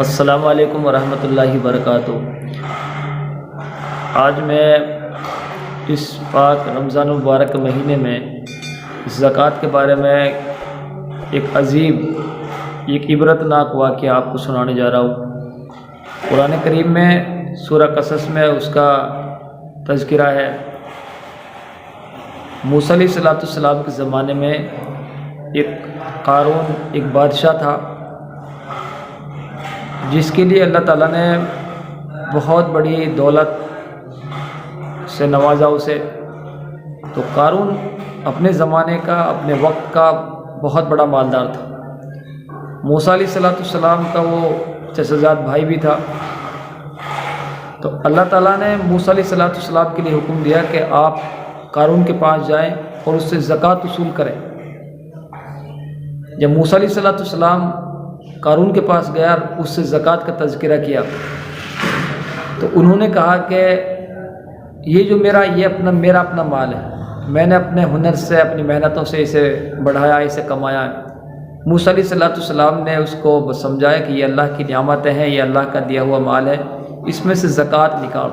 السلام علیکم ورحمۃ اللہ وبرکاتہ۔ آج میں اس پاک رمضان المبارک مہینے میں زکوٰۃ کے بارے میں ایک عظیم عبرتناک واقعہ آپ کو سنانے جا رہا ہوں۔ قرآن کریم میں سورہ قصص میں اس کا تذکرہ ہے۔ موسیٰ علیہ السلام کے زمانے میں ایک قارون ایک بادشاہ تھا، جس کے لیے اللہ تعالیٰ نے بہت بڑی دولت سے نوازا اسے۔ تو قارون اپنے زمانے کا، اپنے وقت کا بہت بڑا مالدار تھا۔ موسیٰ علیہ السلام کا وہ چچا زاد بھائی بھی تھا۔ تو اللہ تعالیٰ نے موسیٰ علیہ السلام کے لیے حکم دیا کہ آپ قارون کے پاس جائیں اور اس سے زکوٰۃ وصول کریں۔ جب موسیٰ علیہ السلام قارون کے پاس گیا اور اس سے زکوٰۃ کا تذکرہ کیا تو انہوں نے کہا کہ یہ جو میرا اپنا مال ہے، میں نے اپنے ہنر سے، اپنی محنتوں سے اسے بڑھایا، اسے کمایا ہے۔ موسیٰ علیہ السلام نے اس کو سمجھایا کہ یہ اللہ کی نعمتیں ہیں، یہ اللہ کا دیا ہوا مال ہے، اس میں سے زکوٰۃ نکال۔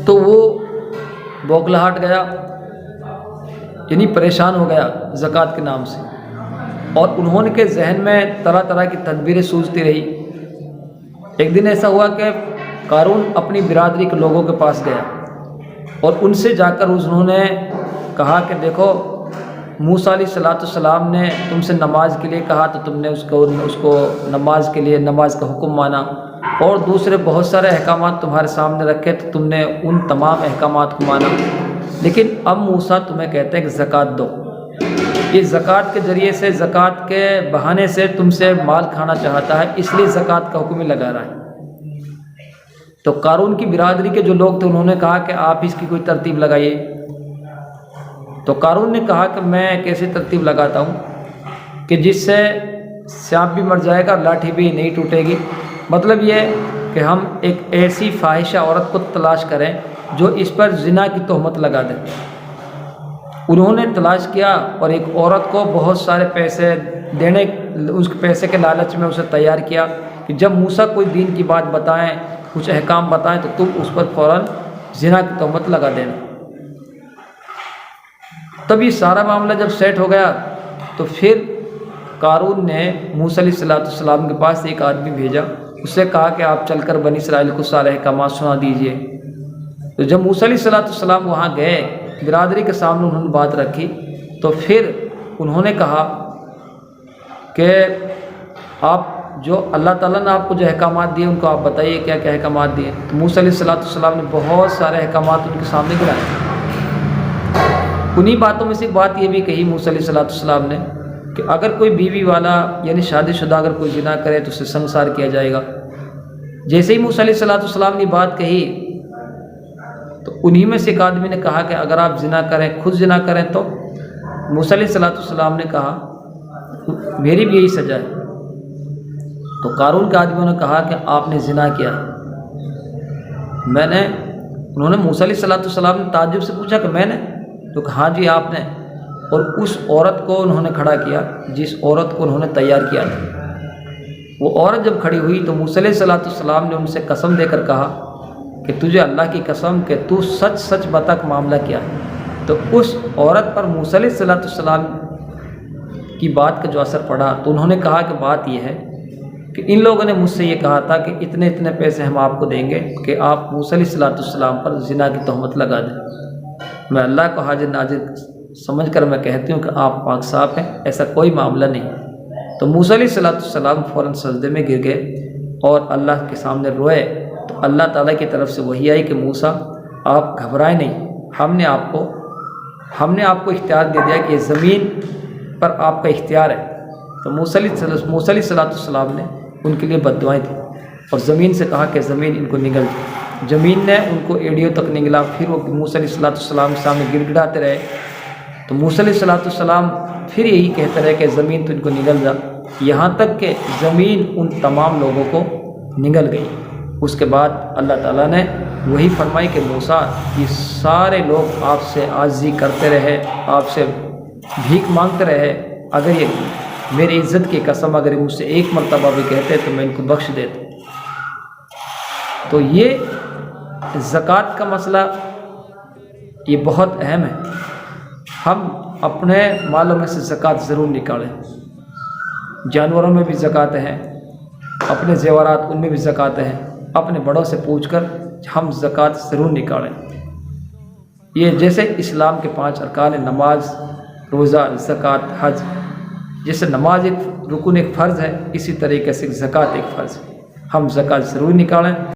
تو وہ بوکھلاہٹ گیا، یعنی پریشان ہو گیا زکوٰۃ کے نام سے، اور انہوں کے ذہن میں طرح طرح کی تدبیریں سوچتی رہی۔ ایک دن ایسا ہوا کہ قارون اپنی برادری کے لوگوں کے پاس گیا اور ان سے جا کر انہوں نے کہا کہ دیکھو، موسیٰ علیہ السلام نے تم سے نماز کے لیے کہا تو تم نے اس کو نماز کے لیے نماز کا حکم مانا، اور دوسرے بہت سارے احکامات تمہارے سامنے رکھے تو تم نے ان تمام احکامات کو مانا، لیکن اب موسیٰ تمہیں کہتے ہیں کہ زکوٰۃ دو۔ یہ زکوٰۃ کے ذریعے سے، زکوٰۃ کے بہانے سے تم سے مال کھانا چاہتا ہے، اس لیے زکوٰۃ کا حکم ہی لگا رہا ہے۔ تو قارون کی برادری کے جو لوگ تھے انہوں نے کہا کہ آپ اس کی کوئی ترتیب لگائیے۔ تو قارون نے کہا کہ میں کیسی ترتیب لگاتا ہوں کہ جس سے سانپ بھی مر جائے گا، لاٹھی بھی نہیں ٹوٹے گی۔ مطلب یہ کہ ہم ایک ایسی فاحشہ عورت کو تلاش کریں جو اس پر زنا کی تہمت لگا دے۔ انہوں نے تلاش کیا اور ایک عورت کو بہت سارے پیسے دینے، اس پیسے کے لالچ میں اسے تیار کیا کہ جب موسیٰ کوئی دین کی بات بتائیں، کچھ احکام بتائیں تو تم اس پر فوراً زنا کی تہمت لگا دینا۔ تب یہ سارا معاملہ جب سیٹ ہو گیا تو پھر قارون نے موسیٰ علیہ السلام کے پاس ایک آدمی بھیجا، اس سے کہا کہ آپ چل کر بنی اسرائیل کو سارے احکامات سنا دیجئے۔ تو جب موسیٰ علیہ السلام وہاں گئے، برادری کے سامنے انہوں نے بات رکھی، تو پھر انہوں نے کہا کہ آپ جو اللہ تعالیٰ نے آپ کو جو احکامات دیے ان کو آپ بتائیے کیا کیا احکامات دیے۔ تو موسیٰ علیہ السلام نے بہت سارے احکامات ان کے سامنے گرائے۔ انہی باتوں میں سے ایک بات یہ بھی کہی موسیٰ علیہ السلام نے کہ اگر کوئی بیوی والا یعنی شادی شدہ اگر کوئی زنا کرے تو اسے سنسار کیا جائے گا۔ جیسے ہی موسیٰ علیہ السلام نے بات کہی تو انہی میں سے ایک آدمی نے کہا کہ اگر آپ زنا کریں، خود زنا کریں تو؟ موسیٰ علیہ السلام نے کہا میری بھی یہی سزا ہے۔ تو قارون کے آدمیوں نے کہا کہ آپ نے زنا کیا ہے۔ انہوں نے موسیٰ علیہ السلام نے تعجب سے پوچھا کہ میں نے؟ تو کہا ہاں جی آپ نے۔ اور اس عورت کو انہوں نے کھڑا کیا جس عورت کو انہوں نے تیار کیا تھا۔ وہ عورت جب کھڑی ہوئی تو موسیٰ علیہ السلام نے ان سے قسم دے کر کہا کہ تجھے اللہ کی قسم کہ تو سچ سچ بتا کہ معاملہ کیا ہے۔ تو اس عورت پر موسیٰ علیہ السلام کی بات کا جو اثر پڑا تو انہوں نے کہا کہ بات یہ ہے کہ ان لوگوں نے مجھ سے یہ کہا تھا کہ اتنے اتنے پیسے ہم آپ کو دیں گے کہ آپ موسیٰ علیہ السلام پر زنا کی تہمت لگا دیں۔ میں اللہ کو حاضر ناظر سمجھ کر میں کہتی ہوں کہ آپ پاک صاف ہیں، ایسا کوئی معاملہ نہیں۔ تو موسیٰ علیہ السلام فوراً سجدے میں گر گئے اور اللہ کے سامنے روئے۔ تو اللہ تعالیٰ کی طرف سے وحی آئی کہ موسیٰ آپ گھبرائیں نہیں، ہم نے آپ کو اختیار دے دیا کہ یہ زمین پر آپ کا اختیار ہے۔ تو موسیٰ علیہ السلام نے ان کے لیے بد دعائیں دی اور زمین سے کہا کہ زمین ان کو نگل دے۔ زمین نے ان کو ایڑیوں تک نگلا، پھر وہ موسیٰ علیہ السلام کے سامنے گڑ گڑاتے رہے۔ تو موسیٰ علیہ السلام پھر یہی کہتے رہے کہ زمین تو ان کو نگل جا، یہاں تک کہ زمین ان تمام لوگوں کو نگل گئی۔ اس کے بعد اللہ تعالیٰ نے وہی فرمائی کہ موسیٰ یہ سارے لوگ آپ سے عاجزی کرتے رہے، آپ سے بھیک مانگتے رہے، اگر یہ میری عزت کی قسم اگر مجھ سے ایک مرتبہ بھی کہتے تو میں ان کو بخش دیتا. تو یہ زکوٰۃ کا مسئلہ یہ بہت اہم ہے. ہم اپنے مالوں میں سے زکوٰۃ ضرور نکالیں. جانوروں میں بھی زکوٰۃ ہے، اپنے زیورات ان میں بھی زکوٰۃ ہے. اپنے بڑوں سے پوچھ کر ہم زکوٰۃ ضرور نکالیں. یہ جیسے اسلام کے 5 ارکان ہیں، نماز، روزہ، زکوٰۃ، حج. جیسے نماز ایک رکن ایک فرض ہے، اسی طریقے سے زکوٰۃ ایک فرض ہے. ہم زکوٰۃ ضرور نکالیں.